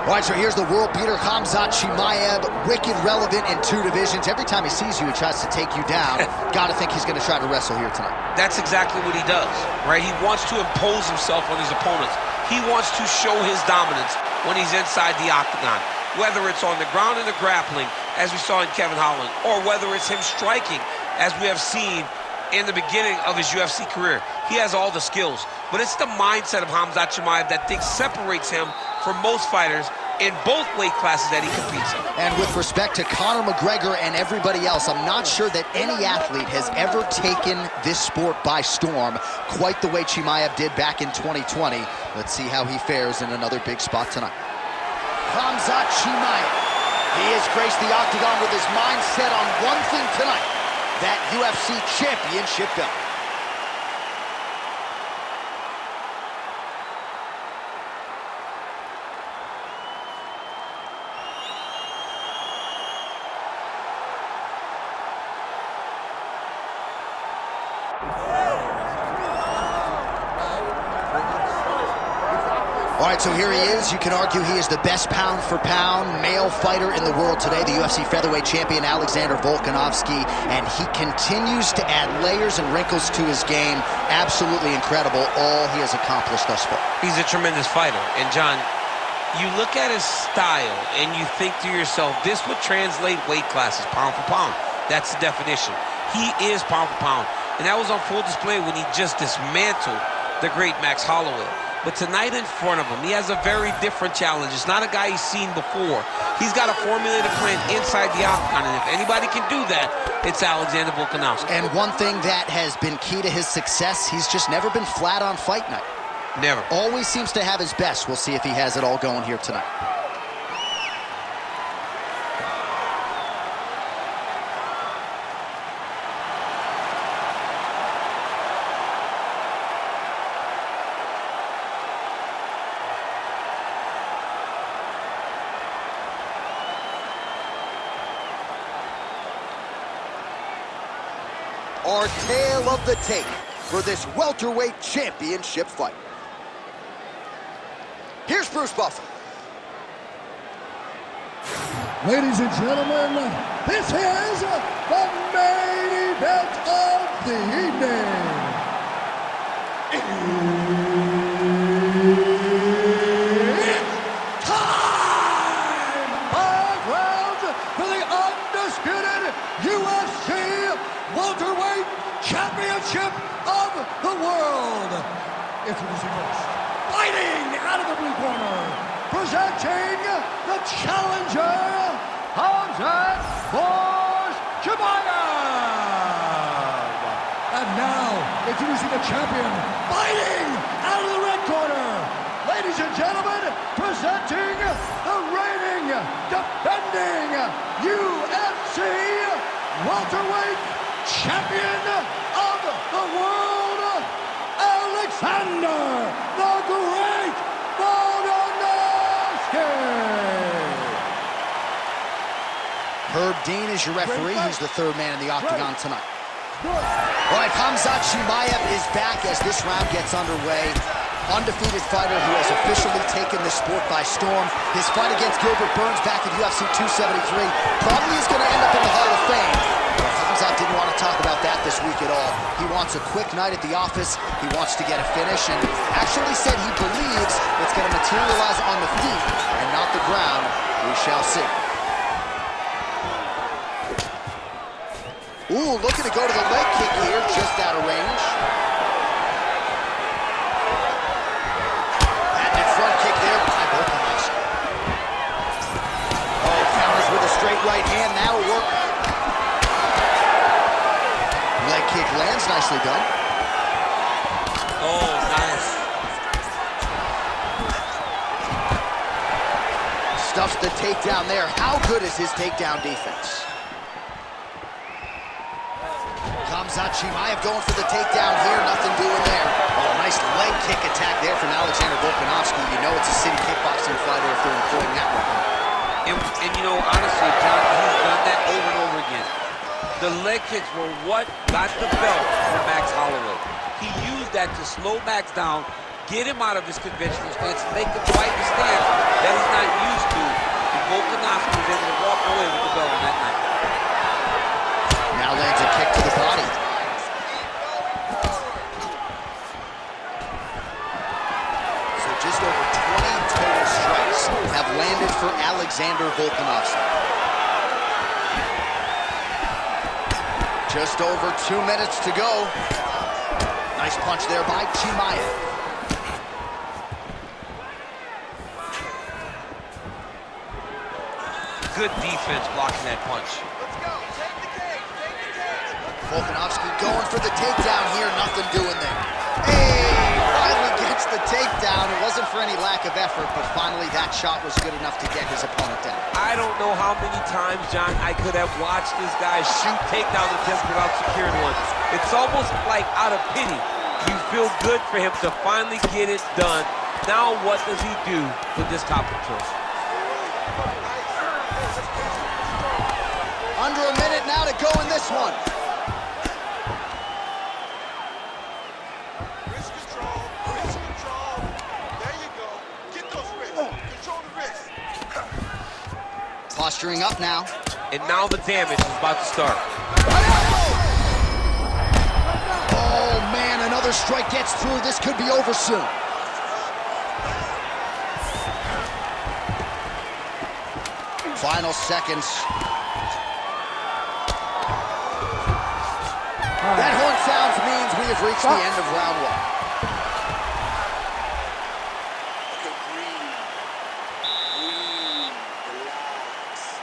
All right, so here's the world beater, Khamzat Chimaev, wicked relevant in 2 divisions. Every time he sees you, he tries to take you down. Gotta think he's gonna try to wrestle here tonight. That's exactly what he does, right? He wants to impose himself on his opponents. He wants to show his dominance when he's inside the octagon, whether it's on the ground in the grappling, as we saw in Kevin Holland, or whether it's him striking, as we have seen in the beginning of his UFC career. He has all the skills, but it's the mindset of Khamzat Chimaev that separates him from most fighters in both weight classes that he competes in. And with respect to Conor McGregor and everybody else, I'm not sure that any athlete has ever taken this sport by storm quite the way Chimaev did back in 2020. Let's see how he fares in another big spot tonight. Khamzat Chimaev. He has graced the octagon with his mind set on one thing tonight, that UFC championship belt. All right, so here he is. You can argue he is the best pound-for-pound male fighter in the world today, the UFC featherweight champion Alexander Volkanovski, and he continues to add layers and wrinkles to his game. Absolutely incredible, all he has accomplished thus far. He's a tremendous fighter, and John, you look at his style and you think to yourself, this would translate weight classes, pound for pound. That's the definition. He is pound for pound, and that was on full display when he just dismantled the great Max Holloway. But tonight in front of him, he has a very different challenge. It's not a guy he's seen before. He's got a formulated plan inside the octagon, and if anybody can do that, it's Alexander Volkanovski. And one thing that has been key to his success, he's just never been flat on fight night. Never. Always seems to have his best. We'll see if he has it all going here tonight. Our tale of the tape for this welterweight championship fight. Here's Bruce Buffer. Ladies and gentlemen, this is the main event of the evening. It's time! 5 rounds for the undisputed UFC welterweight championship of the world. Introducing first, fighting out of the blue corner, presenting the challenger, Khamzat Chimaev. And now, introducing the champion, fighting out of the red corner, ladies and gentlemen, presenting the reigning, defending UFC welterweight champion of the world, Alexander the Great Volkanovski. Herb Dean is your referee. He's the 3rd man in the octagon tonight. All right, Khamzat Chimaev is back as this round gets underway. Undefeated fighter who has officially taken the sport by storm. His fight against Gilbert Burns back at UFC 273 probably is going to end up in the Hall of Fame. But Khamzat didn't want to talk about that this week at all. He wants a quick night at the office. He wants to get a finish, and actually said he believes it's going to materialize on the feet and not the ground. We shall see. Ooh, looking to go to the leg kick here, just out of range. Front kick there by Volkanovski. Oh, counters with a straight right hand. That'll work. Leg kick lands. Nicely done. Oh, nice. Stuffs the takedown there. How good is his takedown defense? Khamzat Chimaev going for the takedown here. Nothing doing there. Oh, nice leg kick attack there from Alexander Volkanovski. You know it's a city kickboxing fighter if they're employing that weapon. And you know, honestly, John, he's done that over and over again. The leg kicks were what got the belt for Max Holloway. He used that to slow Max down, get him out of his conventional stance, make him fight the stance that he's not used to. And Volkanovski was able to walk away with the belt on that night. Now lands a kick to the body. So just over 20 total strikes have landed for Alexander Volkanovski. Just over 2 minutes to go. Nice punch there by Chimaev. Good defense blocking that punch. Volkanovski going for the takedown here, nothing doing there. Hey, finally gets the takedown. It wasn't for any lack of effort, but finally that shot was good enough to get his opponent down. I don't know how many times, John, I could have watched this guy shoot takedown attempts without securing one. It's almost like out of pity. You feel good for him to finally get it done. Now what does he do with this top control? Under a minute now to go in this one. Wrist control, wrist control. There you go. Get those wrists. Control the wrist. Posturing up now. And now the damage is about to start. Oh man, another strike gets through. This could be over soon. Final seconds. That horn sounds means we have reached the end of round one. Okay, breathe. Breathe. Relax.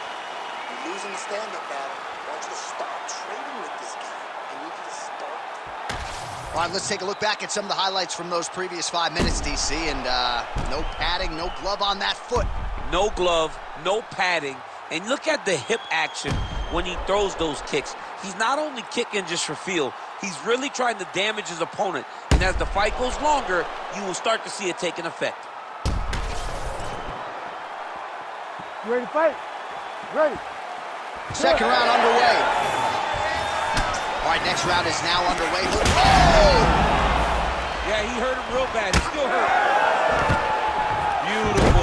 You're losing the stand-up battle. I want you to start trading with this guy. I need you to start. All right, let's take a look back at some of the highlights from those previous 5 minutes, DC. And no padding, no glove on that foot. No glove, no padding. And look at the hip action when he throws those kicks. He's not only kicking just for feel, he's really trying to damage his opponent. And as the fight goes longer, you will start to see it take an effect. You ready to fight? Ready. Second round underway. All right, next round is now underway. Oh! Yeah, he hurt him real bad. He's still hurt. Beautiful.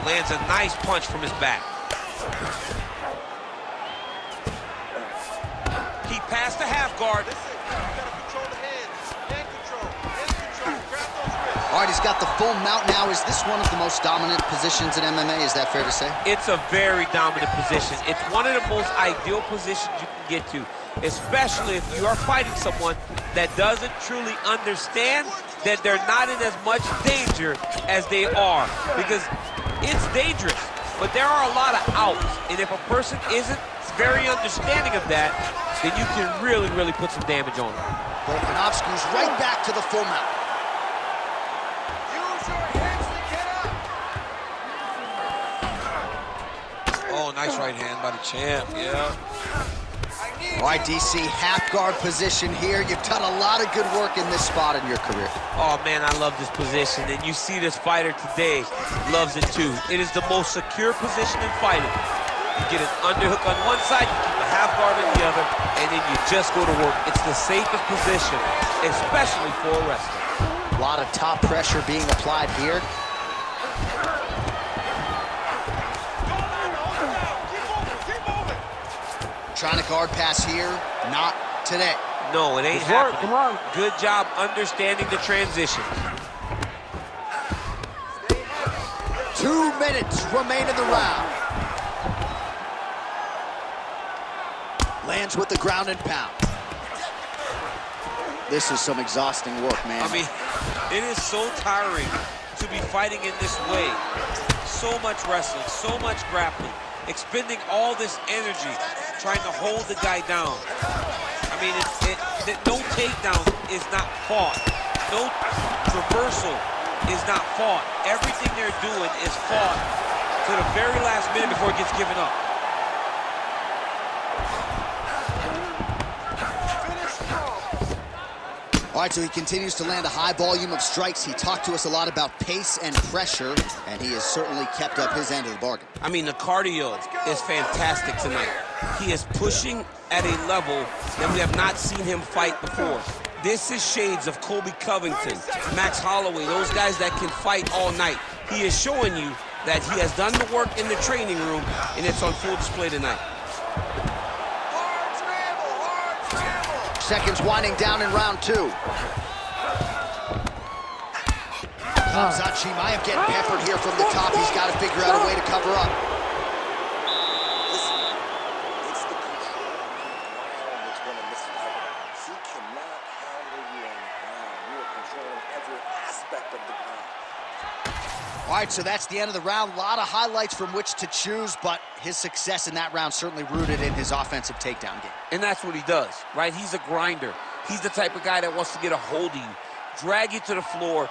Lands a nice punch from his back. He passed the half guard. Listen, you gotta control the hands. Hand control. Hand control. Grab those wrists. All right, he's got the full mount now. Is this one of the most dominant positions in MMA? Is that fair to say? It's a very dominant position. It's one of the most ideal positions you can get to, especially if you are fighting someone that doesn't truly understand that they're not in as much danger as they are. Because it's dangerous, but there are a lot of outs. And if a person isn't very understanding of that, then you can really, really put some damage on them. Volkanovski's right back to the full mount. Use your hands to get up. Oh, nice right hand by the champ, yeah. All right, DC, half guard position here. You've done a lot of good work in this spot in your career. Oh, man, I love this position. And you see this fighter today loves it, too. It is the most secure position in fighting. You get an underhook on one side, you keep a half guard on the other, and then you just go to work. It's the safest position, especially for a wrestler. A lot of top pressure being applied here. Trying to guard pass here, not today. No, it ain't Good work, happening. come on. Good job understanding the transition. 2 minutes remain in the round. Lands with the ground and pound. This is some exhausting work, man. I mean, it is so tiring to be fighting in this way. So much wrestling, so much grappling, expending all this energy trying to hold the guy down. I mean, no takedown is not fought. No reversal is not fought. Everything they're doing is fought to the very last minute before it gets given up. All right, so he continues to land a high volume of strikes. He talked to us a lot about pace and pressure, and he has certainly kept up his end of the bargain. I mean, the cardio is fantastic tonight. He is pushing at a level that we have not seen him fight before. This is shades of Colby Covington, Max Holloway, those guys that can fight all night. He is showing you that he has done the work in the training room, and it's on full display tonight. Seconds winding down in round 2. Khamzat Chimaev getting peppered here from the top. He's got to figure out a way to cover up. Listen, it's the control on the ground that's going to misfire. He cannot handle you on the ground. You are controlling every aspect of the ground. All right, so that's the end of the round. A lot of highlights from which to choose, but his success in that round certainly rooted in his offensive takedown game. And that's what he does, right? He's a grinder. He's the type of guy that wants to get a hold of you, drag you to the floor.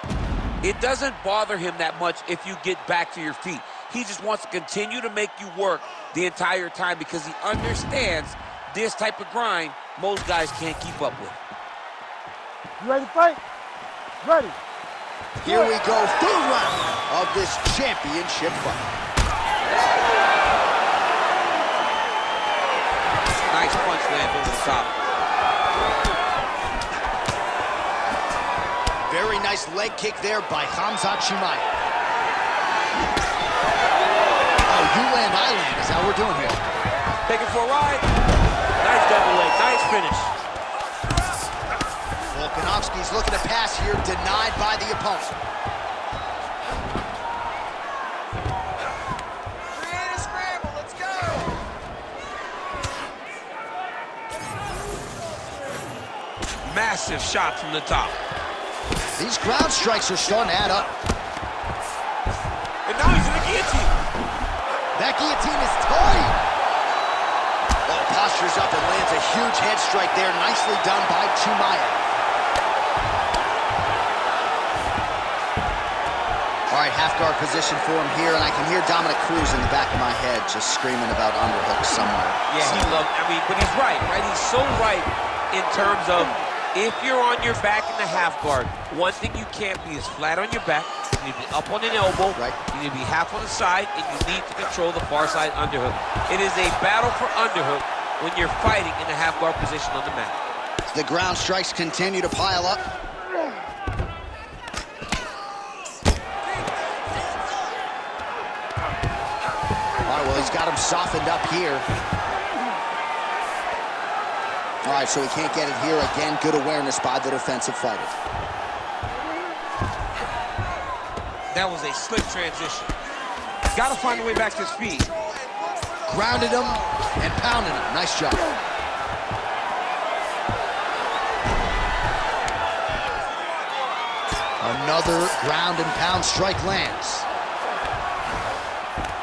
It doesn't bother him that much if you get back to your feet. He just wants to continue to make you work the entire time because he understands this type of grind most guys can't keep up with. You ready to fight? Ready. Here we go, third round of this championship fight. Nice punch lands over the top. Very nice leg kick there by Khamzat Chimaev. Oh, you land, I land is how we're doing here. Take it for a ride. Nice double leg, nice finish. Volkanovski's looking to pass here, denied by the opponent. Create a scramble, let's go! Massive shot from the top. These ground strikes are starting to add up. And now he's in the guillotine. That guillotine is tight. Oh, postures up and lands a huge head strike there. Nicely done by Chimaev. All right, half guard position for him here, and I can hear Dominic Cruz in the back of my head just screaming about underhooks somewhere. Yeah, he loves, but he's right? He's so right in terms of if you're on your back in the half guard, one thing you can't be is flat on your back. You need to be up on an elbow. Right. You need to be half on the side, and you need to control the far side underhook. It is a battle for underhook when you're fighting in the half guard position on the mat. The ground strikes continue to pile up. All right, well, he's got him softened up here. All right, so he can't get it here. Again, good awareness by the defensive fighter. That was a slick transition. Got to find a way back to his feet. Grounded him and pounded him. Nice job. Another ground and pound strike lands.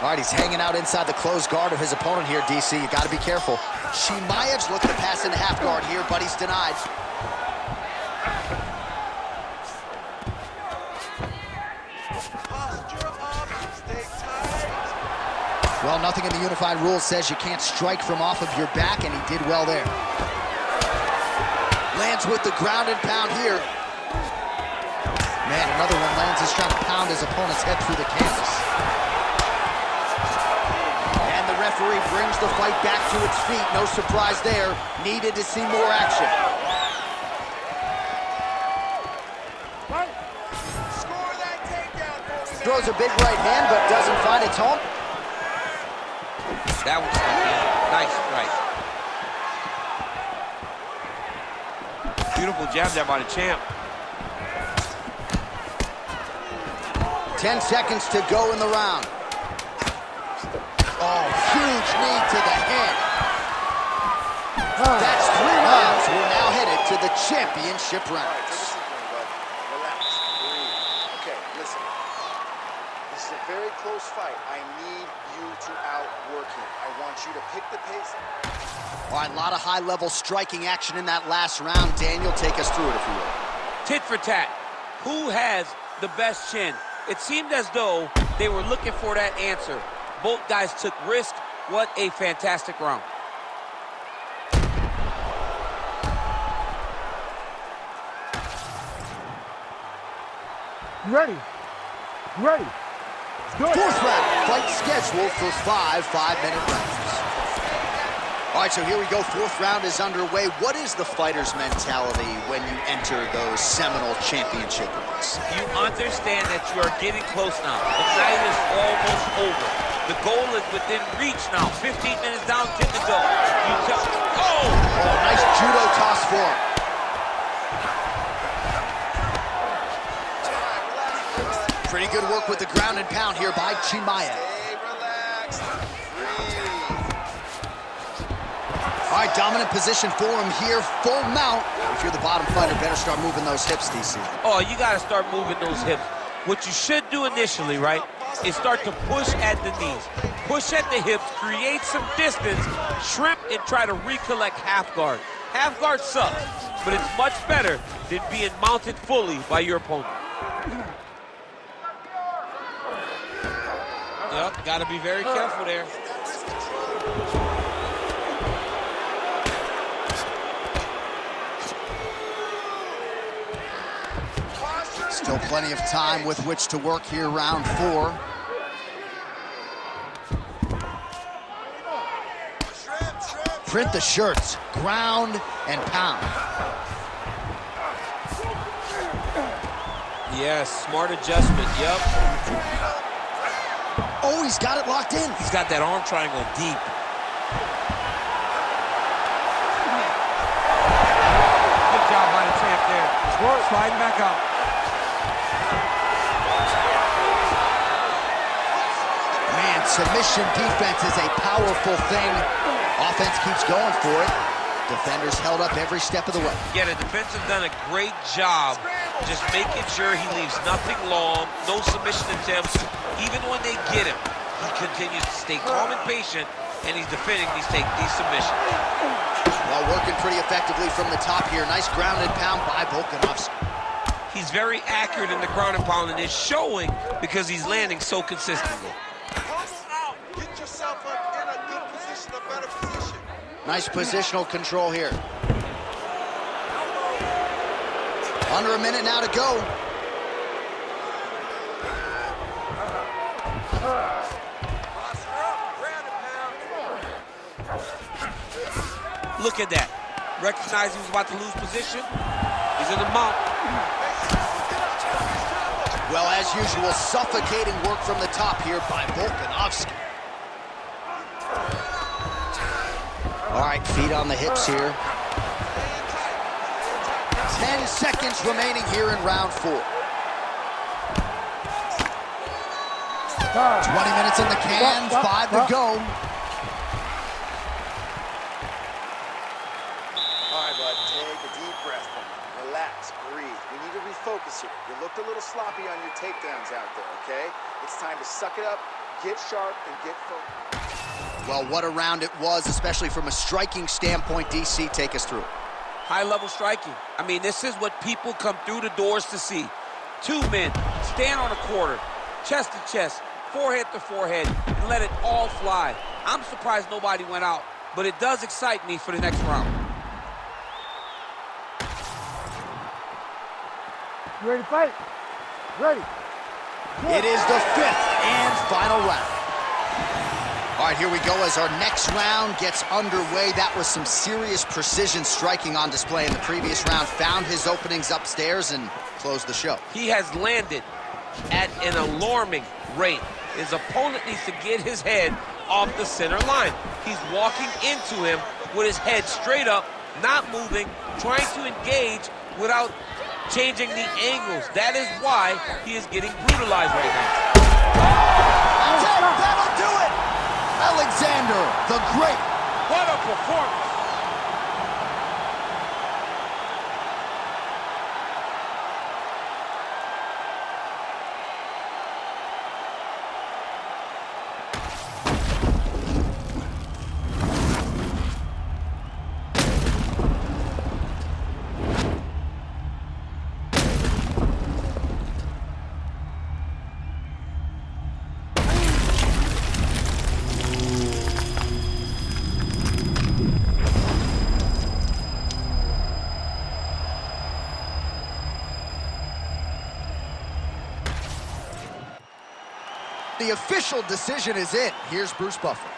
All right, he's hanging out inside the closed guard of his opponent here, DC. You got to be careful. Chimaev's looking to pass into half guard here, but he's denied. Well, nothing in the unified rules says you can't strike from off of your back, and he did well there. Lands with the ground and pound here. Man, another one lands. He's trying to pound his opponent's head through the canvas. And the referee brings the fight back to its feet. No surprise there. Needed to see more action. Score that takedown for me. Throws a big right hand, but doesn't find its home. That was nice strike. Beautiful jab there by the champ. 10 seconds to go in the round. Oh, huge knee to the head. That's 3 rounds. We're now headed to the championship rounds. Relax, breathe. Okay, listen. This is a very close fight. I need you to outwork him. I want you to pick the pace. All right, a lot of high-level striking action in that last round. Daniel, take us through it, if you will. Tit for tat. Who has the best chin? It seemed as though they were looking for that answer. Both guys took risk. What a fantastic round. You ready? You ready? Let's do it. 4th round, fight scheduled for 5 5-minute rounds. All right, so here we go. Fourth round is underway. What is the fighter's mentality when you enter those seminal championship rounds? You understand that you are getting close now. The night is almost over. The goal is within reach now. 15 minutes down, 10 to go. Oh, nice judo toss for him. Pretty good work with the ground and pound here by Chimaev. Stay relaxed. Breathe. All right, dominant position for him here. Full mount. If you're the bottom fighter, better start moving those hips, DC. Oh, you got to start moving those hips. What you should do initially, right, is start to push at the knees. Push at the hips, create some distance, shrimp, and try to recollect half guard. Half guard sucks, but it's much better than being mounted fully by your opponent. Yep, got to be very careful there. Still plenty of time with which to work here, round 4. Print the shirts, ground and pound. Yes, smart adjustment, yep. Oh, he's got it locked in. He's got that arm triangle deep. Good job by the champ there. Sliding back up. Man, submission defense is a powerful thing. Offense keeps going for it. Defenders held up every step of the way. Yeah, the defense have done a great job just making sure he leaves nothing long, no submission attempts. Even when they get him, he continues to stay calm and patient, and he's defending these submissions. Well, working pretty effectively from the top here. Nice ground and pound by Volkanovski. He's very accurate in the ground and pound, and it's showing because he's landing so consistently. Hustle out. Get yourself up in a good position, a better position. Nice positional control here. Under a minute now to go. Look at that. Recognized he was about to lose position. He's in the mount. Well, as usual, suffocating work from the top here by Volkanovski. All right, feet on the hips here. 10 seconds remaining here in round 4. 20 minutes in the can, 5 to go. All right, bud, take a deep breath. Relax, breathe. We need to refocus here. You looked a little sloppy on your takedowns out there, okay? It's time to suck it up, get sharp, and get focused. Well, what a round it was, especially from a striking standpoint. DC, take us through. High-level striking. I mean, this is what people come through the doors to see. 2 men stand on a quarter, chest to chest, forehead to forehead, and let it all fly. I'm surprised nobody went out, but it does excite me for the next round. You ready to fight? Ready. It is the 5th and final round. All right, here we go as our next round gets underway. That was some serious precision striking on display in the previous round. Found his openings upstairs and closed the show. He has landed at an alarming rate. His opponent needs to get his head off the center line. He's walking into him with his head straight up, not moving, trying to engage without changing the angles. That is why he is getting brutalized right now. That'll do it! Alexander the Great. What a performance! The official decision is in. Here's Bruce Buffer.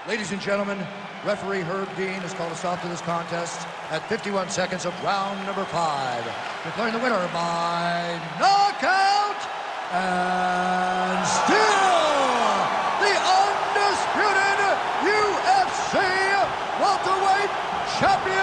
Ladies and gentlemen, referee Herb Dean has called a stop to this contest at 51 seconds of round number 5. Declaring the winner by knockout and still the undisputed UFC welterweight champion,